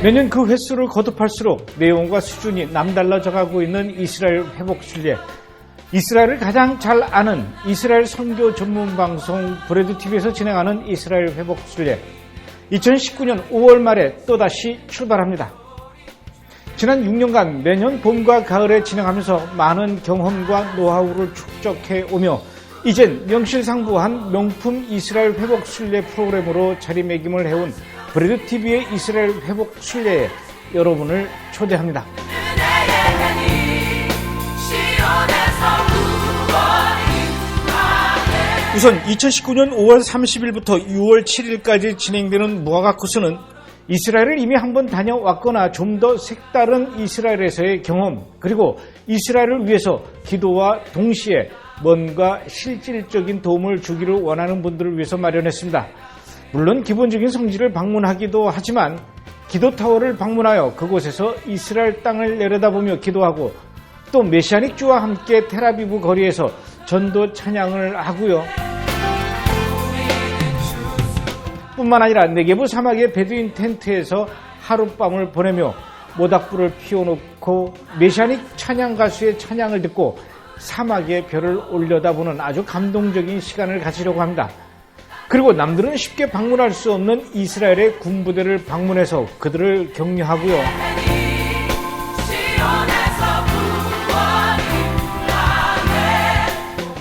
매년 그 횟수를 거듭할수록 내용과 수준이 남달라져가고 있는 이스라엘 회복 순례. 이스라엘을 가장 잘 아는 이스라엘 선교 전문 방송 브레드TV에서 진행하는 이스라엘 회복 순례. 2019년 5월 말에 또다시 출발합니다. 지난 6년간 매년 봄과 가을에 진행하면서 많은 경험과 노하우를 축적해 오며 이젠 명실상부한 명품 이스라엘 회복 순례 프로그램으로 자리매김을 해온 브레드TV의 이스라엘 회복 순례에 여러분을 초대합니다. 우선 2019년 5월 30일부터 6월 7일까지 진행되는 무화과 코스는 이스라엘을 이미 한번 다녀왔거나 좀 더 색다른 이스라엘에서의 경험, 그리고 이스라엘을 위해서 기도와 동시에 뭔가 실질적인 도움을 주기를 원하는 분들을 위해서 마련했습니다. 물론 기본적인 성지를 방문하기도 하지만 기도타워를 방문하여 그곳에서 이스라엘 땅을 내려다보며 기도하고 또 메시아닉 주와 함께 텔아비브 거리에서 전도 찬양을 하고요. 뿐만 아니라 네게브 사막의 베두인 텐트에서 하룻밤을 보내며 모닥불을 피워놓고 메시아닉 찬양 가수의 찬양을 듣고 사막의 별을 올려다보는 아주 감동적인 시간을 가지려고 합니다. 그리고 남들은 쉽게 방문할 수 없는 이스라엘의 군부대를 방문해서 그들을 격려하고요.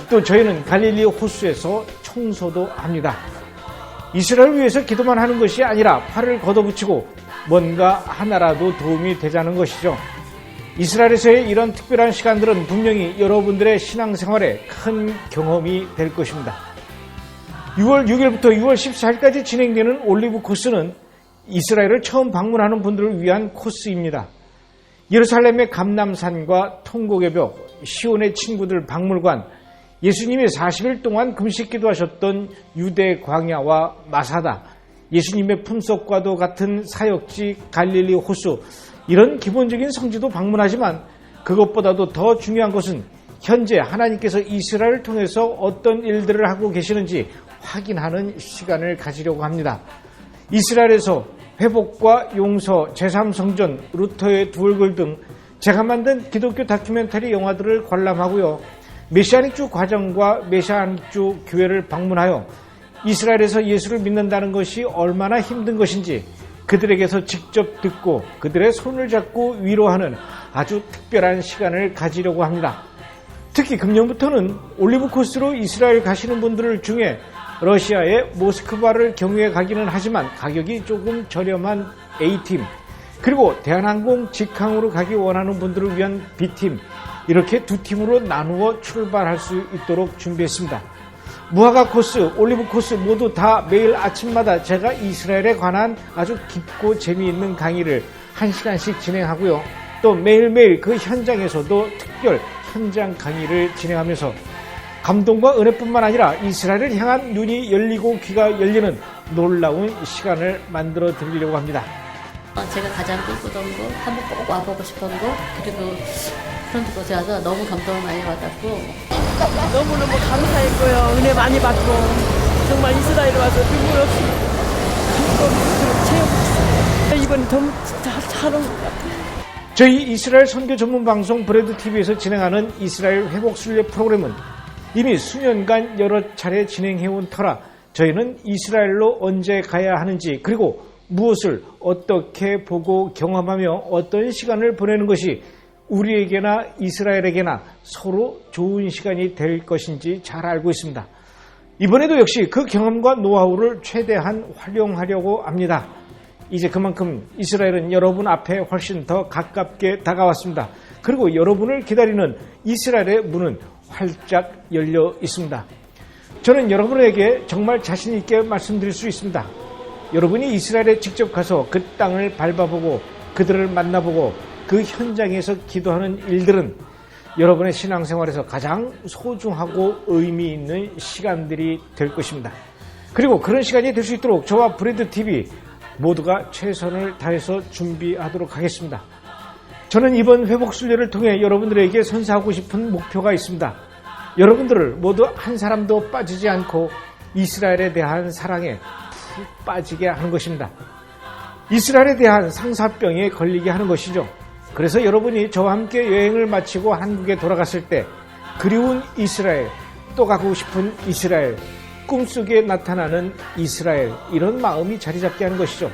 또 저희는 갈릴리 호수에서 청소도 합니다. 이스라엘을 위해서 기도만 하는 것이 아니라 팔을 걷어붙이고 뭔가 하나라도 도움이 되자는 것이죠. 이스라엘에서의 이런 특별한 시간들은 분명히 여러분들의 신앙생활에 큰 경험이 될 것입니다. 6월 6일부터 6월 14일까지 진행되는 올리브 코스는 이스라엘을 처음 방문하는 분들을 위한 코스입니다. 예루살렘의 감람산과 통곡의 벽, 시온의 친구들 박물관, 예수님이 40일 동안 금식 기도하셨던 유대 광야와 마사다, 예수님의 품속과도 같은 사역지 갈릴리 호수, 이런 기본적인 성지도 방문하지만 그것보다도 더 중요한 것은 현재 하나님께서 이스라엘을 통해서 어떤 일들을 하고 계시는지 확인하는 시간을 가지려고 합니다. 이스라엘에서 회복과 용서, 제3성전, 루터의 두 얼굴 등 제가 만든 기독교 다큐멘터리 영화들을 관람하고요. 메시아닉주 과정과 메시아닉주 교회를 방문하여 이스라엘에서 예수를 믿는다는 것이 얼마나 힘든 것인지 그들에게서 직접 듣고 그들의 손을 잡고 위로하는 아주 특별한 시간을 가지려고 합니다. 특히 금년부터는 올리브 코스로 이스라엘 가시는 분들 중에 러시아의 모스크바를 경유해 가기는 하지만 가격이 조금 저렴한 A팀, 그리고 대한항공 직항으로 가기 원하는 분들을 위한 B팀, 이렇게 두 팀으로 나누어 출발할 수 있도록 준비했습니다. 무화과 코스, 올리브 코스 모두 다 매일 아침마다 제가 이스라엘에 관한 아주 깊고 재미있는 강의를 1시간씩 진행하고요. 또 매일매일 그 현장에서도 특별 현장 강의를 진행하면서 감동과 은혜뿐만 아니라 이스라엘을 향한 눈이 열리고 귀가 열리는 놀라운 시간을 만들어 드리려고 합니다. 제가 가장 꿈꾸던 곳, 한번 꼭 와보고 싶은 곳, 그리고 그런 곳에 와서 너무 감동을 많이 받았고 너무너무 감사했고요. 은혜 많이 받고 정말 이스라엘에 와서 눈물 없이 체험했어요. 이번에 너무 잘한 것 같아요. 저희 이스라엘 선교 전문 방송 브레드TV에서 진행하는 이스라엘 회복 순례 프로그램은 이미 수년간 여러 차례 진행해온 터라 저희는 이스라엘로 언제 가야 하는지, 그리고 무엇을 어떻게 보고 경험하며 어떤 시간을 보내는 것이 우리에게나 이스라엘에게나 서로 좋은 시간이 될 것인지 잘 알고 있습니다. 이번에도 역시 그 경험과 노하우를 최대한 활용하려고 합니다. 이제 그만큼 이스라엘은 여러분 앞에 훨씬 더 가깝게 다가왔습니다. 그리고 여러분을 기다리는 이스라엘의 문은 활짝 열려 있습니다. 저는 여러분에게 정말 자신 있게 말씀드릴 수 있습니다. 여러분이 이스라엘에 직접 가서 그 땅을 밟아보고 그들을 만나보고 그 현장에서 기도하는 일들은 여러분의 신앙생활에서 가장 소중하고 의미 있는 시간들이 될 것입니다. 그리고 그런 시간이 될 수 있도록 저와 브레드TV 모두가 최선을 다해서 준비하도록 하겠습니다. 저는 이번 회복순례를 통해 여러분들에게 선사하고 싶은 목표가 있습니다. 여러분들을 모두 한 사람도 빠지지 않고 이스라엘에 대한 사랑에 푹 빠지게 하는 것입니다. 이스라엘에 대한 상사병에 걸리게 하는 것이죠. 그래서 여러분이 저와 함께 여행을 마치고 한국에 돌아갔을 때 그리운 이스라엘, 또 가고 싶은 이스라엘, 꿈속에 나타나는 이스라엘, 이런 마음이 자리 잡게 하는 것이죠.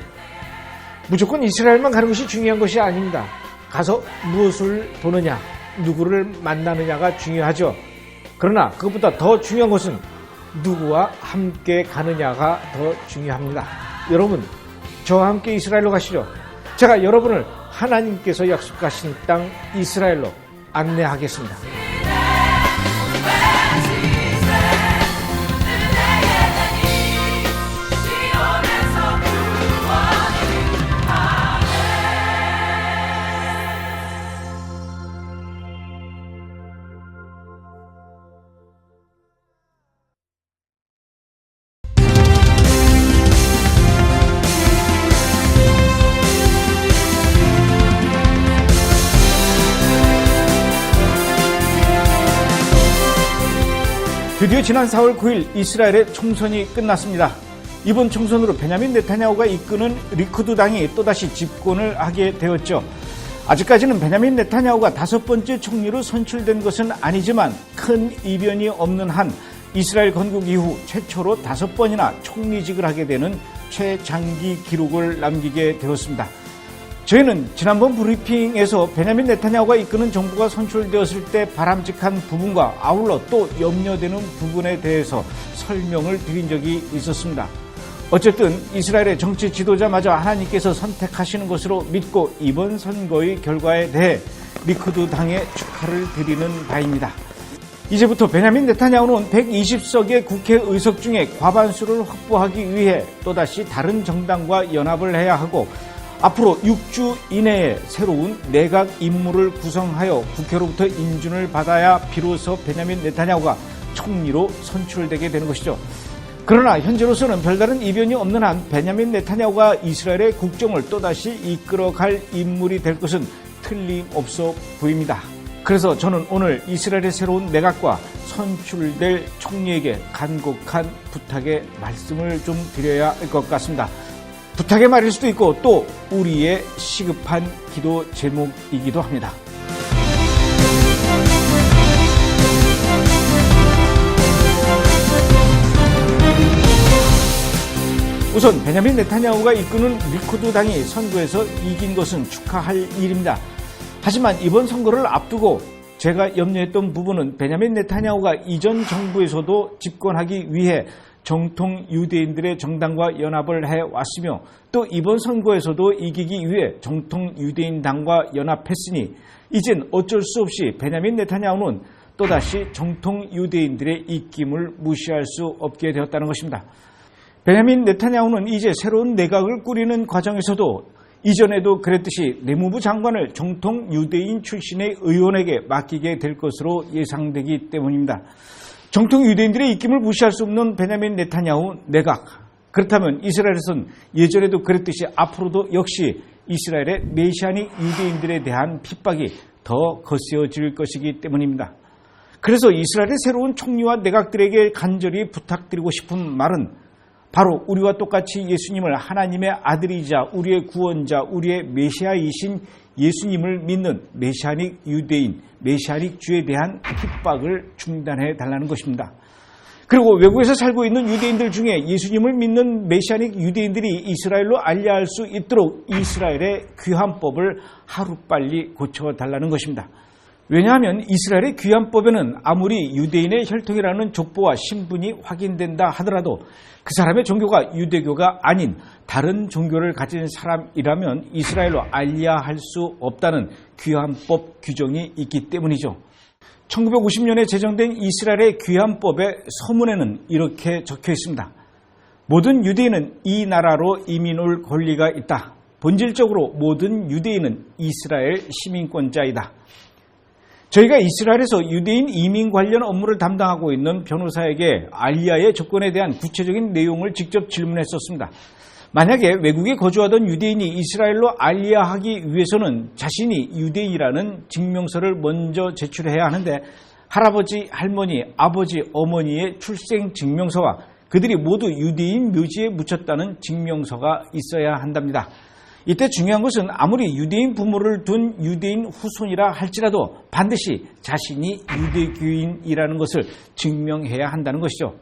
무조건 이스라엘만 가는 것이 중요한 것이 아닙니다. 가서 무엇을 보느냐, 누구를 만나느냐가 중요하죠. 그러나 그것보다 더 중요한 것은 누구와 함께 가느냐가 더 중요합니다. 여러분, 저와 함께 이스라엘로 가시죠. 제가 여러분을 하나님께서 약속하신 땅 이스라엘로 안내하겠습니다. 드디어 지난 4월 9일 이스라엘의 총선이 끝났습니다. 이번 총선으로 베냐민 네타냐후가 이끄는 리쿠드 당이 또다시 집권을 하게 되었죠. 아직까지는 베냐민 네타냐후가 5번째 총리로 선출된 것은 아니지만 큰 이변이 없는 한 이스라엘 건국 이후 최초로 5번이나 총리직을 하게 되는 최장기 기록을 남기게 되었습니다. 저희는 지난번 브리핑에서 베냐민 네타냐후가 이끄는 정부가 선출되었을 때 바람직한 부분과 아울러 또 염려되는 부분에 대해서 설명을 드린 적이 있었습니다. 어쨌든 이스라엘의 정치 지도자마저 하나님께서 선택하시는 것으로 믿고 이번 선거의 결과에 대해 리쿠드 당에 축하를 드리는 바입니다. 이제부터 베냐민 네타냐후는 120석의 국회 의석 중에 과반수를 확보하기 위해 또다시 다른 정당과 연합을 해야 하고 앞으로 6주 이내에 새로운 내각 인물을 구성하여 국회로부터 인준을 받아야 비로소 베냐민 네타냐후가 총리로 선출되게 되는 것이죠. 그러나 현재로서는 별다른 이변이 없는 한 베냐민 네타냐후가 이스라엘의 국정을 또다시 이끌어갈 인물이 될 것은 틀림없어 보입니다. 그래서 저는 오늘 이스라엘의 새로운 내각과 선출될 총리에게 간곡한 부탁의 말씀을 좀 드려야 할 것 같습니다. 부탁의 말일 수도 있고 또 우리의 시급한 기도 제목이기도 합니다. 우선 베냐민 네타냐후가 이끄는 리쿠드 당이 선거에서 이긴 것은 축하할 일입니다. 하지만 이번 선거를 앞두고 제가 염려했던 부분은 베냐민 네타냐후가 이전 정부에서도 집권하기 위해 정통 유대인들의 정당과 연합을 해왔으며 또 이번 선거에서도 이기기 위해 정통 유대인 당과 연합했으니 이젠 어쩔 수 없이 베냐민 네타냐후는 또다시 정통 유대인들의 입김을 무시할 수 없게 되었다는 것입니다. 베냐민 네타냐후는 이제 새로운 내각을 꾸리는 과정에서도 이전에도 그랬듯이 내무부 장관을 정통 유대인 출신의 의원에게 맡기게 될 것으로 예상되기 때문입니다. 정통 유대인들의 입김을 무시할 수 없는 베냐민 네타냐후 내각. 그렇다면 이스라엘에서는 예전에도 그랬듯이 앞으로도 역시 이스라엘의 메시아닉 유대인들에 대한 핍박이 더 거세어질 것이기 때문입니다. 그래서 이스라엘의 새로운 총리와 내각들에게 간절히 부탁드리고 싶은 말은 바로 우리와 똑같이 예수님을 하나님의 아들이자 우리의 구원자, 우리의 메시아이신 예수님을 믿는 메시아닉 유대인, 메시아닉 주에 대한 핍박을 중단해 달라는 것입니다. 그리고 외국에서 살고 있는 유대인들 중에 예수님을 믿는 메시아닉 유대인들이 이스라엘로 알려할 수 있도록 이스라엘의 귀환법을 하루빨리 고쳐달라는 것입니다. 왜냐하면 이스라엘의 귀환법에는 아무리 유대인의 혈통이라는 족보와 신분이 확인된다 하더라도 그 사람의 종교가 유대교가 아닌 다른 종교를 가진 사람이라면 이스라엘로 알려할 수 없다는 귀환법 규정이 있기 때문이죠. 1950년에 제정된 이스라엘의 귀환법의 서문에는 이렇게 적혀 있습니다. 모든 유대인은 이 나라로 이민 올 권리가 있다. 본질적으로 모든 유대인은 이스라엘 시민권자이다. 저희가 이스라엘에서 유대인 이민 관련 업무를 담당하고 있는 변호사에게 알리아의 조건에 대한 구체적인 내용을 직접 질문했었습니다. 만약에 외국에 거주하던 유대인이 이스라엘로 알리아하기 위해서는 자신이 유대인이라는 증명서를 먼저 제출해야 하는데 할아버지, 할머니, 아버지, 어머니의 출생 증명서와 그들이 모두 유대인 묘지에 묻혔다는 증명서가 있어야 한답니다. 이때 중요한 것은 아무리 유대인 부모를 둔 유대인 후손이라 할지라도 반드시 자신이 유대교인이라는 것을 증명해야 한다는 것이죠.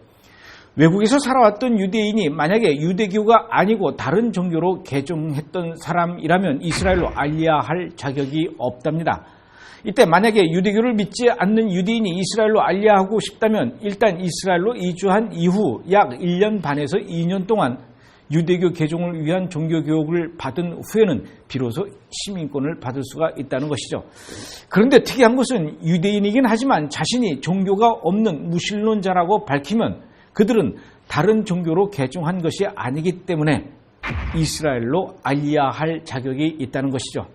외국에서 살아왔던 유대인이 만약에 유대교가 아니고 다른 종교로 개종했던 사람이라면 이스라엘로 알리야할 자격이 없답니다. 이때 만약에 유대교를 믿지 않는 유대인이 이스라엘로 알리야하고 싶다면 일단 이스라엘로 이주한 이후 약 1년 반에서 2년 동안 유대교 개종을 위한 종교교육을 받은 후에는 비로소 시민권을 받을 수가 있다는 것이죠. 그런데 특이한 것은 유대인이긴 하지만 자신이 종교가 없는 무신론자라고 밝히면 그들은 다른 종교로 개종한 것이 아니기 때문에 이스라엘로 알리야할 자격이 있다는 것이죠.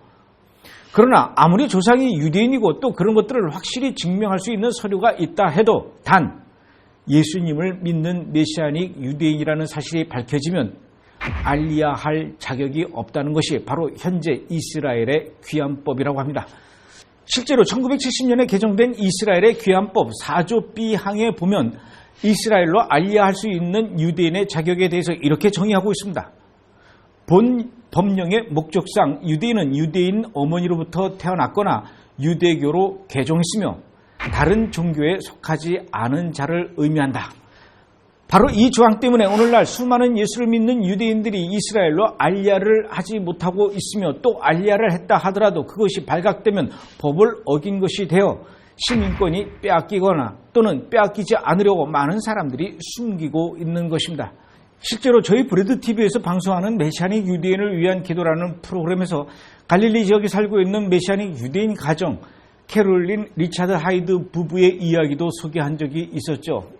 그러나 아무리 조상이 유대인이고 또 그런 것들을 확실히 증명할 수 있는 서류가 있다 해도 단 예수님을 믿는 메시아닉 유대인이라는 사실이 밝혀지면 알리야할 자격이 없다는 것이 바로 현재 이스라엘의 귀환법이라고 합니다. 실제로 1970년에 개정된 이스라엘의 귀환법 4조 B항에 보면 이스라엘로 알리야할 수 있는 유대인의 자격에 대해서 이렇게 정의하고 있습니다. 본 법령의 목적상 유대인은 유대인 어머니로부터 태어났거나 유대교로 개종했으며 다른 종교에 속하지 않은 자를 의미한다. 바로 이 조항 때문에 오늘날 수많은 예수를 믿는 유대인들이 이스라엘로 알리야를 하지 못하고 있으며 또 알리야를 했다 하더라도 그것이 발각되면 법을 어긴 것이 되어 시민권이 빼앗기거나 또는 빼앗기지 않으려고 많은 사람들이 숨기고 있는 것입니다. 실제로 저희 브레드TV에서 방송하는 메시아닉 유대인을 위한 기도라는 프로그램에서 갈릴리 지역에 살고 있는 메시아닉 유대인 가정 캐롤린 리차드 하이드 부부의 이야기도 소개한 적이 있었죠.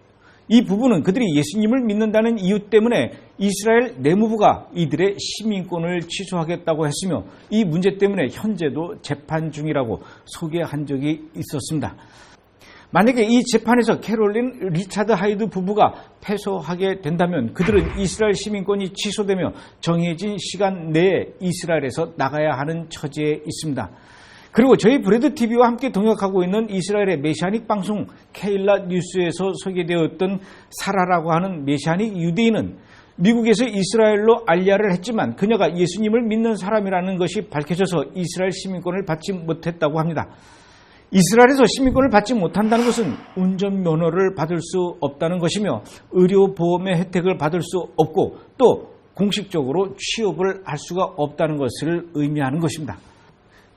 이 부부는 그들이 예수님을 믿는다는 이유 때문에 이스라엘 내무부가 이들의 시민권을 취소하겠다고 했으며 이 문제 때문에 현재도 재판 중이라고 소개한 적이 있었습니다. 만약에 이 재판에서 캐롤린 리차드 하이드 부부가 패소하게 된다면 그들은 이스라엘 시민권이 취소되며 정해진 시간 내에 이스라엘에서 나가야 하는 처지에 있습니다. 그리고 저희 브레드TV와 함께 동역하고 있는 이스라엘의 메시아닉 방송 케일라 뉴스에서 소개되었던 사라라고 하는 메시아닉 유대인은 미국에서 이스라엘로 알리야를 했지만 그녀가 예수님을 믿는 사람이라는 것이 밝혀져서 이스라엘 시민권을 받지 못했다고 합니다. 이스라엘에서 시민권을 받지 못한다는 것은 운전면허를 받을 수 없다는 것이며 의료보험의 혜택을 받을 수 없고 또 공식적으로 취업을 할 수가 없다는 것을 의미하는 것입니다.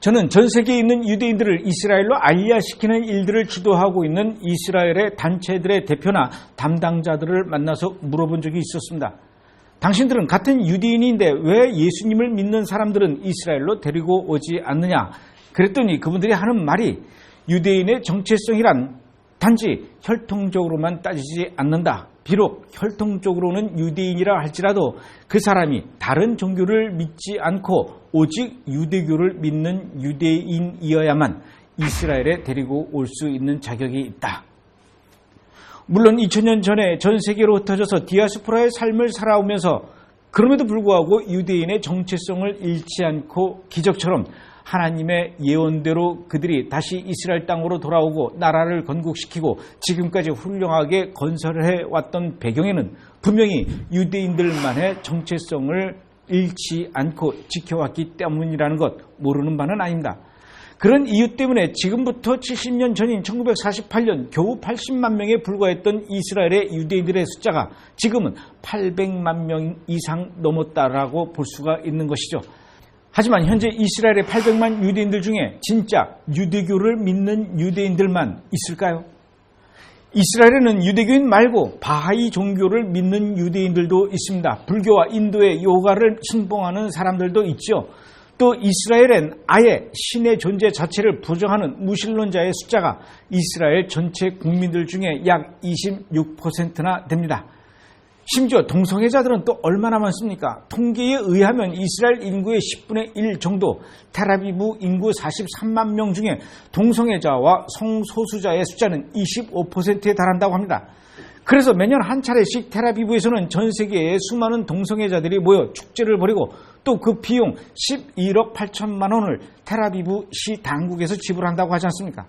저는 전 세계에 있는 유대인들을 이스라엘로 알리야시키는 일들을 주도하고 있는 이스라엘의 단체들의 대표나 담당자들을 만나서 물어본 적이 있었습니다. 당신들은 같은 유대인인데 왜 예수님을 믿는 사람들은 이스라엘로 데리고 오지 않느냐? 그랬더니 그분들이 하는 말이 유대인의 정체성이란 단지 혈통적으로만 따지지 않는다. 비록 혈통적으로는 유대인이라 할지라도 그 사람이 다른 종교를 믿지 않고 오직 유대교를 믿는 유대인이어야만 이스라엘에 데리고 올 수 있는 자격이 있다. 물론 2000년 전에 전 세계로 흩어져서 디아스포라의 삶을 살아오면서 그럼에도 불구하고 유대인의 정체성을 잃지 않고 기적처럼 하나님의 예언대로 그들이 다시 이스라엘 땅으로 돌아오고 나라를 건국시키고 지금까지 훌륭하게 건설해 왔던 배경에는 분명히 유대인들만의 정체성을 잃지 않고 지켜왔기 때문이라는 것 모르는 바는 아닙니다. 그런 이유 때문에 지금부터 70년 전인 1948년 겨우 80만 명에 불과했던 이스라엘의 유대인들의 숫자가 지금은 800만 명 이상 넘었다라고 볼 수가 있는 것이죠. 하지만 현재 이스라엘의 800만 유대인들 중에 진짜 유대교를 믿는 유대인들만 있을까요? 이스라엘에는 유대교인 말고 바하이 종교를 믿는 유대인들도 있습니다. 불교와 인도의 요가를 신봉하는 사람들도 있죠. 또 이스라엘엔 아예 신의 존재 자체를 부정하는 무신론자의 숫자가 이스라엘 전체 국민들 중에 약 26%나 됩니다. 심지어 동성애자들은 또 얼마나 많습니까? 통계에 의하면 이스라엘 인구의 10분의 1 정도, 텔아비브 인구 43만 명 중에 동성애자와 성소수자의 숫자는 25%에 달한다고 합니다. 그래서 매년 한 차례씩 텔아비브에서는 전 세계의 수많은 동성애자들이 모여 축제를 벌이고 또 그 비용 11억 8천만 원을 텔아비브 시 당국에서 지불한다고 하지 않습니까?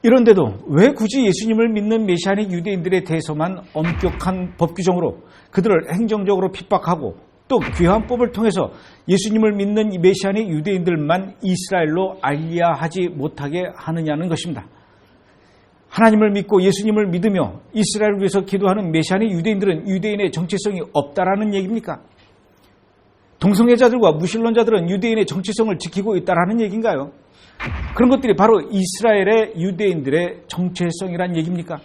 이런데도 왜 굳이 예수님을 믿는 메시아닉 유대인들에 대해서만 엄격한 법 규정으로 그들을 행정적으로 핍박하고 또 귀환법을 통해서 예수님을 믿는 이 메시아의 유대인들만 이스라엘로 알리아하지 못하게 하느냐는 것입니다. 하나님을 믿고 예수님을 믿으며 이스라엘을 위해서 기도하는 메시아의 유대인들은 유대인의 정체성이 없다라는 얘기입니까? 동성애자들과 무신론자들은 유대인의 정체성을 지키고 있다라는 얘기인가요? 그런 것들이 바로 이스라엘의 유대인들의 정체성이란 얘기입니까?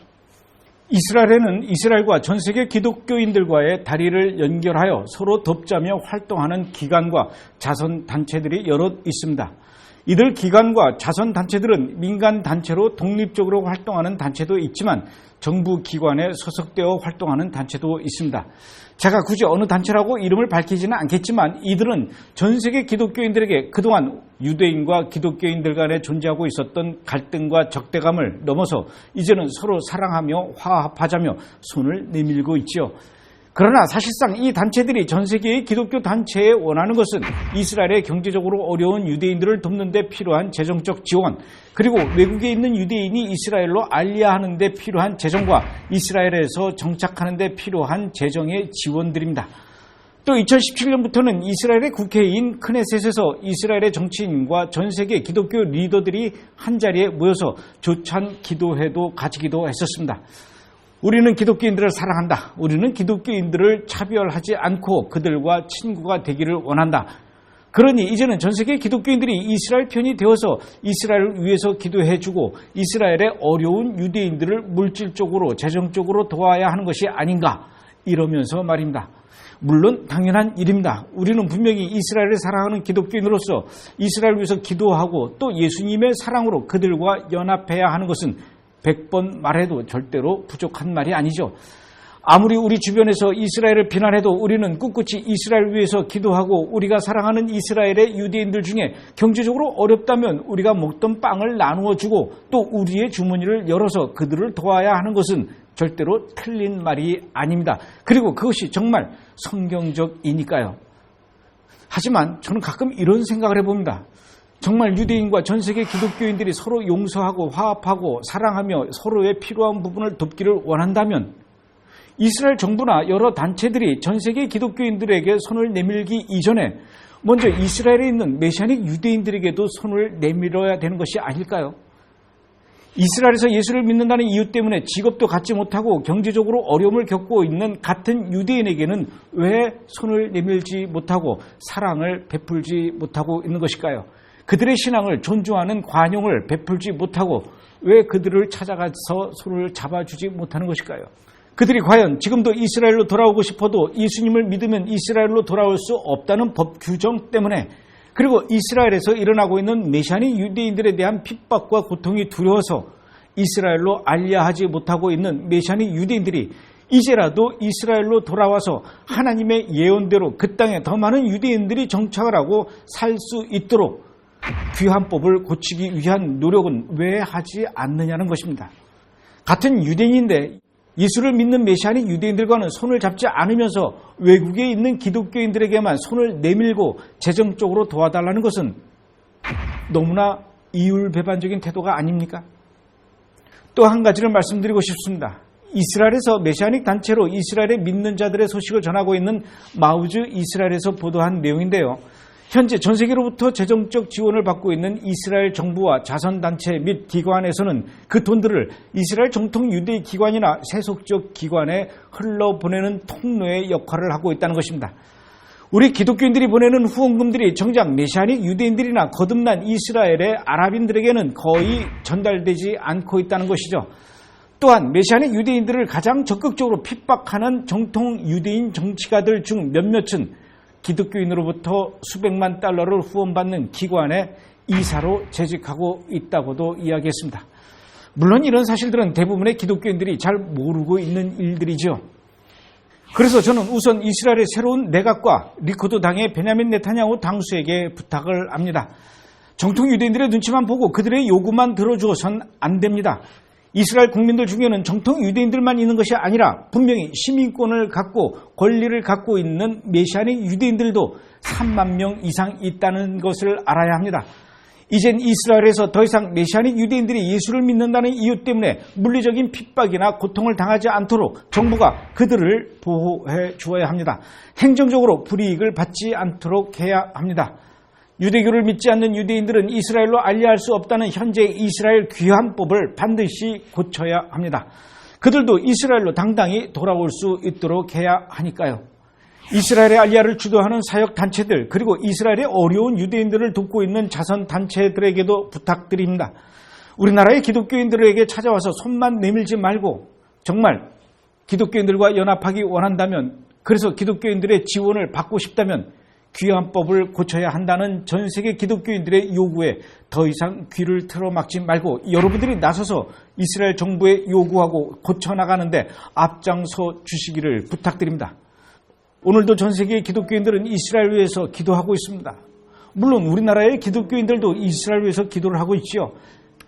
이스라엘에는 이스라엘과 전 세계 기독교인들과의 다리를 연결하여 서로 돕자며 활동하는 기관과 자선단체들이 여럿 있습니다. 이들 기관과 자선단체들은 민간단체로 독립적으로 활동하는 단체도 있지만 정부 기관에 소속되어 활동하는 단체도 있습니다. 제가 굳이 어느 단체라고 이름을 밝히지는 않겠지만 이들은 전 세계 기독교인들에게 그동안 유대인과 기독교인들 간에 존재하고 있었던 갈등과 적대감을 넘어서 이제는 서로 사랑하며 화합하자며 손을 내밀고 있지요. 그러나 사실상 이 단체들이 전 세계의 기독교 단체에 원하는 것은 이스라엘의 경제적으로 어려운 유대인들을 돕는 데 필요한 재정적 지원, 그리고 외국에 있는 유대인이 이스라엘로 알리아하는 데 필요한 재정과 이스라엘에서 정착하는 데 필요한 재정의 지원들입니다. 또 2017년부터는 이스라엘의 국회인 크네셋에서 이스라엘의 정치인과 전 세계 기독교 리더들이 한자리에 모여서 조찬 기도회도 가지기도 했었습니다. 우리는 기독교인들을 사랑한다. 우리는 기독교인들을 차별하지 않고 그들과 친구가 되기를 원한다. 그러니 이제는 전 세계 기독교인들이 이스라엘 편이 되어서 이스라엘을 위해서 기도해주고 이스라엘의 어려운 유대인들을 물질적으로 재정적으로 도와야 하는 것이 아닌가 이러면서 말입니다. 물론 당연한 일입니다. 우리는 분명히 이스라엘을 사랑하는 기독교인으로서 이스라엘을 위해서 기도하고 또 예수님의 사랑으로 그들과 연합해야 하는 것은 100번 말해도 절대로 부족한 말이 아니죠. 아무리 우리 주변에서 이스라엘을 비난해도 우리는 꿋꿋이 이스라엘을 위해서 기도하고 우리가 사랑하는 이스라엘의 유대인들 중에 경제적으로 어렵다면 우리가 먹던 빵을 나누어 주고 또 우리의 주머니를 열어서 그들을 도와야 하는 것은 절대로 틀린 말이 아닙니다. 그리고 그것이 정말 성경적이니까요. 하지만 저는 가끔 이런 생각을 해봅니다. 정말 유대인과 전 세계 기독교인들이 서로 용서하고 화합하고 사랑하며 서로의 필요한 부분을 돕기를 원한다면 이스라엘 정부나 여러 단체들이 전 세계 기독교인들에게 손을 내밀기 이전에 먼저 이스라엘에 있는 메시아닉 유대인들에게도 손을 내밀어야 되는 것이 아닐까요? 이스라엘에서 예수를 믿는다는 이유 때문에 직업도 갖지 못하고 경제적으로 어려움을 겪고 있는 같은 유대인에게는 왜 손을 내밀지 못하고 사랑을 베풀지 못하고 있는 것일까요? 그들의 신앙을 존중하는 관용을 베풀지 못하고 왜 그들을 찾아가서 손을 잡아주지 못하는 것일까요? 그들이 과연 지금도 이스라엘로 돌아오고 싶어도 예수님을 믿으면 이스라엘로 돌아올 수 없다는 법 규정 때문에 그리고 이스라엘에서 일어나고 있는 메시아닉 유대인들에 대한 핍박과 고통이 두려워서 이스라엘로 알리아하지 못하고 있는 메시아닉 유대인들이 이제라도 이스라엘로 돌아와서 하나님의 예언대로 그 땅에 더 많은 유대인들이 정착을 하고 살 수 있도록 귀환법을 고치기 위한 노력은 왜 하지 않느냐는 것입니다. 같은 유대인인데 예수를 믿는 메시아닉 유대인들과는 손을 잡지 않으면서 외국에 있는 기독교인들에게만 손을 내밀고 재정적으로 도와달라는 것은 너무나 이율배반적인 태도가 아닙니까? 또 한 가지를 말씀드리고 싶습니다. 이스라엘에서 메시아닉 단체로 이스라엘에 믿는 자들의 소식을 전하고 있는 마우즈 이스라엘에서 보도한 내용인데요. 현재 전 세계로부터 재정적 지원을 받고 있는 이스라엘 정부와 자선단체 및 기관에서는 그 돈들을 이스라엘 정통 유대 기관이나 세속적 기관에 흘러보내는 통로의 역할을 하고 있다는 것입니다. 우리 기독교인들이 보내는 후원금들이 정작 메시아닉 유대인들이나 거듭난 이스라엘의 아랍인들에게는 거의 전달되지 않고 있다는 것이죠. 또한 메시아닉 유대인들을 가장 적극적으로 핍박하는 정통 유대인 정치가들 중 몇몇은 기독교인으로부터 수백만 달러를 후원받는 기관에 이사로 재직하고 있다고도 이야기했습니다. 물론 이런 사실들은 대부분의 기독교인들이 잘 모르고 있는 일들이죠. 그래서 저는 우선 이스라엘의 새로운 내각과 리쿠드 당의 베냐민 네타냐후 당수에게 부탁을 합니다. 정통 유대인들의 눈치만 보고 그들의 요구만 들어주어선 안 됩니다. 이스라엘 국민들 중에는 정통 유대인들만 있는 것이 아니라 분명히 시민권을 갖고 권리를 갖고 있는 메시아닉 유대인들도 3만 명 이상 있다는 것을 알아야 합니다. 이젠 이스라엘에서 더 이상 메시아닉 유대인들이 예수를 믿는다는 이유 때문에 물리적인 핍박이나 고통을 당하지 않도록 정부가 그들을 보호해 주어야 합니다. 행정적으로 불이익을 받지 않도록 해야 합니다. 유대교를 믿지 않는 유대인들은 이스라엘로 알리할 수 없다는 현재 이스라엘 귀환법을 반드시 고쳐야 합니다. 그들도 이스라엘로 당당히 돌아올 수 있도록 해야 하니까요. 이스라엘의 알리아를 주도하는 사역 단체들, 그리고 이스라엘의 어려운 유대인들을 돕고 있는 자선 단체들에게도 부탁드립니다. 우리나라의 기독교인들에게 찾아와서 손만 내밀지 말고 정말 기독교인들과 연합하기 원한다면, 그래서 기독교인들의 지원을 받고 싶다면 귀환법을 고쳐야 한다는 전 세계 기독교인들의 요구에 더 이상 귀를 틀어막지 말고 여러분들이 나서서 이스라엘 정부에 요구하고 고쳐나가는데 앞장서 주시기를 부탁드립니다. 오늘도 전 세계의 기독교인들은 이스라엘 위해서 기도하고 있습니다. 물론 우리나라의 기독교인들도 이스라엘 위해서 기도를 하고 있지요.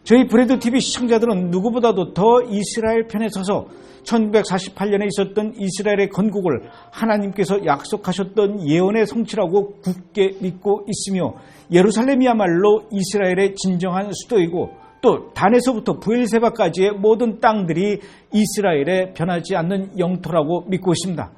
저희 브레드TV 시청자들은 누구보다도 더 이스라엘 편에 서서 1948년에 있었던 이스라엘의 건국을 하나님께서 약속하셨던 예언의 성취라고 굳게 믿고 있으며, 예루살렘이야말로 이스라엘의 진정한 수도이고 또 단에서부터 브엘세바까지의 모든 땅들이 이스라엘의 변하지 않는 영토라고 믿고 있습니다.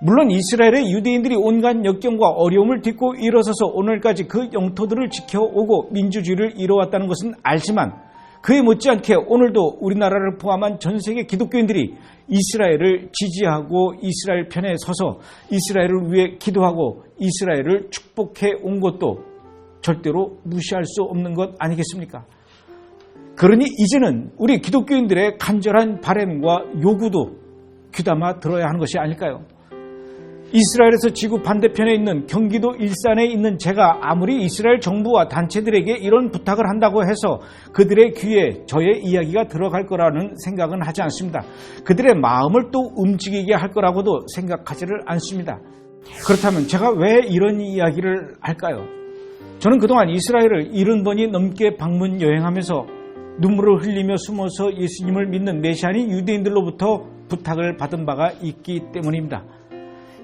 물론 이스라엘의 유대인들이 온갖 역경과 어려움을 딛고 일어서서 오늘까지 그 영토들을 지켜오고 민주주의를 이뤄왔다는 것은 알지만, 그에 못지않게 오늘도 우리나라를 포함한 전 세계 기독교인들이 이스라엘을 지지하고 이스라엘 편에 서서 이스라엘을 위해 기도하고 이스라엘을 축복해 온 것도 절대로 무시할 수 없는 것 아니겠습니까? 그러니 이제는 우리 기독교인들의 간절한 바람과 요구도 귀담아 들어야 하는 것이 아닐까요? 이스라엘에서 지구 반대편에 있는 경기도 일산에 있는 제가 아무리 이스라엘 정부와 단체들에게 이런 부탁을 한다고 해서 그들의 귀에 저의 이야기가 들어갈 거라는 생각은 하지 않습니다. 그들의 마음을 또 움직이게 할 거라고도 생각하지를 않습니다. 그렇다면 제가 왜 이런 이야기를 할까요? 저는 그동안 이스라엘을 70번이 넘게 방문 여행하면서 눈물을 흘리며 숨어서 예수님을 믿는 메시아닌 유대인들로부터 부탁을 받은 바가 있기 때문입니다.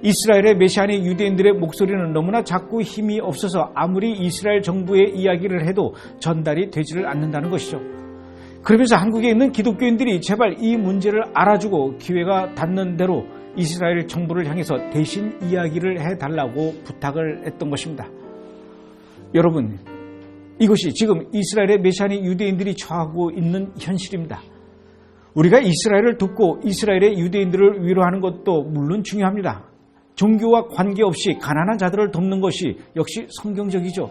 이스라엘의 메시아닌 유대인들의 목소리는 너무나 작고 힘이 없어서 아무리 이스라엘 정부의 이야기를 해도 전달이 되지를 않는다는 것이죠. 그러면서 한국에 있는 기독교인들이 제발 이 문제를 알아주고 기회가 닿는 대로 이스라엘 정부를 향해서 대신 이야기를 해달라고 부탁을 했던 것입니다. 여러분, 이것이 지금 이스라엘의 메시아닌 유대인들이 처하고 있는 현실입니다. 우리가 이스라엘을 돕고 이스라엘의 유대인들을 위로하는 것도 물론 중요합니다. 종교와 관계없이 가난한 자들을 돕는 것이 역시 성경적이죠.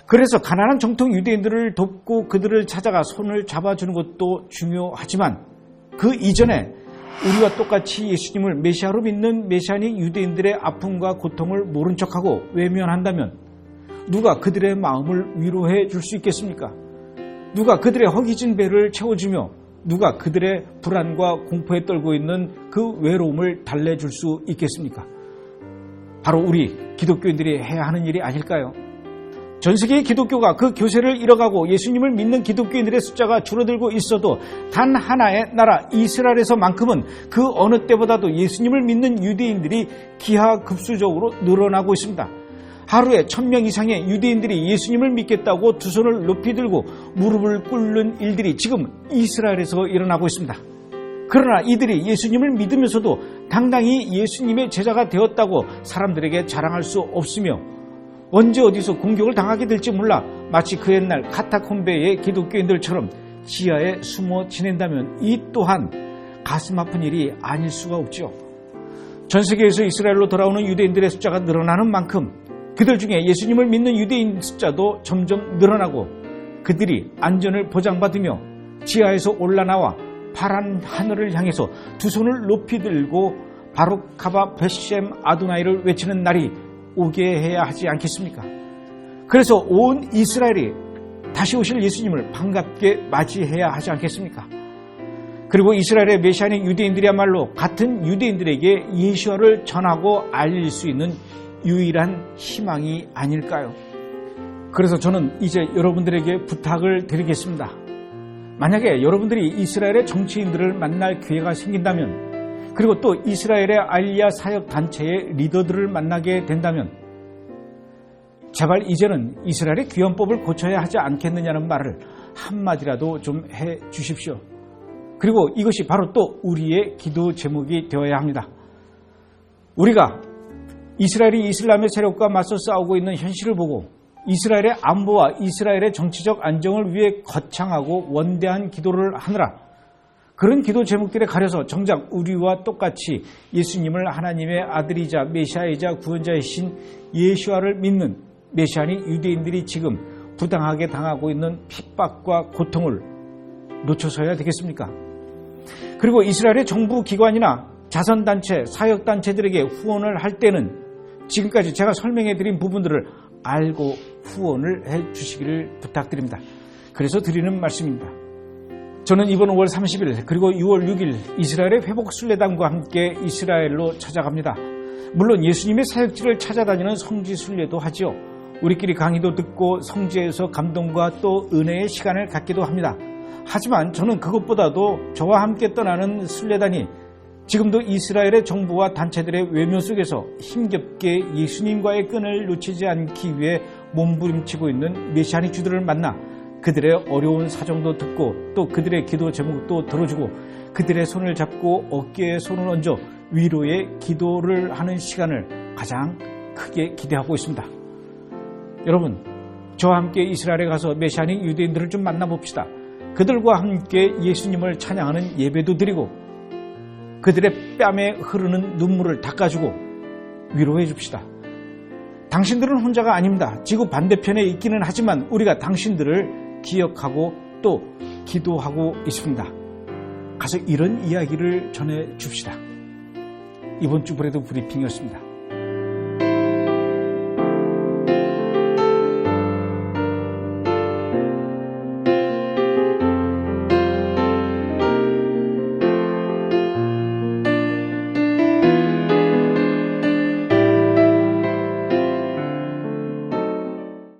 그래서 가난한 정통 유대인들을 돕고 그들을 찾아가 손을 잡아주는 것도 중요하지만, 그 이전에 우리와 똑같이 예수님을 메시아로 믿는 메시아닉 유대인들의 아픔과 고통을 모른 척하고 외면한다면 누가 그들의 마음을 위로해 줄 수 있겠습니까? 누가 그들의 허기진 배를 채워주며 누가 그들의 불안과 공포에 떨고 있는 그 외로움을 달래줄 수 있겠습니까? 바로 우리 기독교인들이 해야 하는 일이 아닐까요? 전 세계의 기독교가 그 교세를 잃어가고 예수님을 믿는 기독교인들의 숫자가 줄어들고 있어도 단 하나의 나라 이스라엘에서만큼은 그 어느 때보다도 예수님을 믿는 유대인들이 기하급수적으로 늘어나고 있습니다. 하루에 1000명 이상의 유대인들이 예수님을 믿겠다고 두 손을 높이 들고 무릎을 꿇는 일들이 지금 이스라엘에서 일어나고 있습니다. 그러나 이들이 예수님을 믿으면서도 당당히 예수님의 제자가 되었다고 사람들에게 자랑할 수 없으며 언제 어디서 공격을 당하게 될지 몰라 마치 그 옛날 카타콤베의 기독교인들처럼 지하에 숨어 지낸다면 이 또한 가슴 아픈 일이 아닐 수가 없죠. 전 세계에서 이스라엘로 돌아오는 유대인들의 숫자가 늘어나는 만큼 그들 중에 예수님을 믿는 유대인 숫자도 점점 늘어나고 그들이 안전을 보장받으며 지하에서 올라나와 파란 하늘을 향해서 두 손을 높이 들고 바룩하바 베셈 아도나이를 외치는 날이 오게 해야 하지 않겠습니까? 그래서 온 이스라엘이 다시 오실 예수님을 반갑게 맞이해야 하지 않겠습니까? 그리고 이스라엘의 메시아닉 유대인들이야말로 같은 유대인들에게 예수와를 전하고 알릴 수 있는 유일한 희망이 아닐까요? 그래서 저는 이제 여러분들에게 부탁을 드리겠습니다. 만약에 여러분들이 이스라엘의 정치인들을 만날 기회가 생긴다면, 그리고 또 이스라엘의 알리아 사역 단체의 리더들을 만나게 된다면 제발 이제는 이스라엘의 귀환법을 고쳐야 하지 않겠느냐는 말을 한마디라도 좀 해 주십시오. 그리고 이것이 바로 또 우리의 기도 제목이 되어야 합니다. 우리가 이스라엘이 이슬람의 세력과 맞서 싸우고 있는 현실을 보고 이스라엘의 안보와 이스라엘의 정치적 안정을 위해 거창하고 원대한 기도를 하느라 그런 기도 제목들에 가려서 정작 우리와 똑같이 예수님을 하나님의 아들이자 메시아이자 구원자이신 예수와를 믿는 메시아니 유대인들이 지금 부당하게 당하고 있는 핍박과 고통을 놓쳐서야 되겠습니까? 그리고 이스라엘의 정부 기관이나 자선단체, 사역단체들에게 후원을 할 때는 지금까지 제가 설명해드린 부분들을 알고 후원을 해주시기를 부탁드립니다. 그래서 드리는 말씀입니다. 저는 이번 5월 30일 그리고 6월 6일 이스라엘의 회복순례단과 함께 이스라엘로 찾아갑니다. 물론 예수님의 사역지를 찾아다니는 성지순례도 하지요. 우리끼리 강의도 듣고 성지에서 감동과 또 은혜의 시간을 갖기도 합니다. 하지만 저는 그것보다도 저와 함께 떠나는 순례단이 지금도 이스라엘의 정부와 단체들의 외면 속에서 힘겹게 예수님과의 끈을 놓치지 않기 위해 몸부림치고 있는 메시아닉 주들을 만나 그들의 어려운 사정도 듣고 또 그들의 기도 제목도 들어주고 그들의 손을 잡고 어깨에 손을 얹어 위로의 기도를 하는 시간을 가장 크게 기대하고 있습니다. 여러분, 저와 함께 이스라엘에 가서 메시아닉 유대인들을 좀 만나봅시다. 그들과 함께 예수님을 찬양하는 예배도 드리고 그들의 뺨에 흐르는 눈물을 닦아주고 위로해 줍시다. 당신들은 혼자가 아닙니다. 지구 반대편에 있기는 하지만 우리가 당신들을 기억하고 또 기도하고 있습니다. 가서 이런 이야기를 전해 줍시다. 이번 주 브레드 브리핑이었습니다.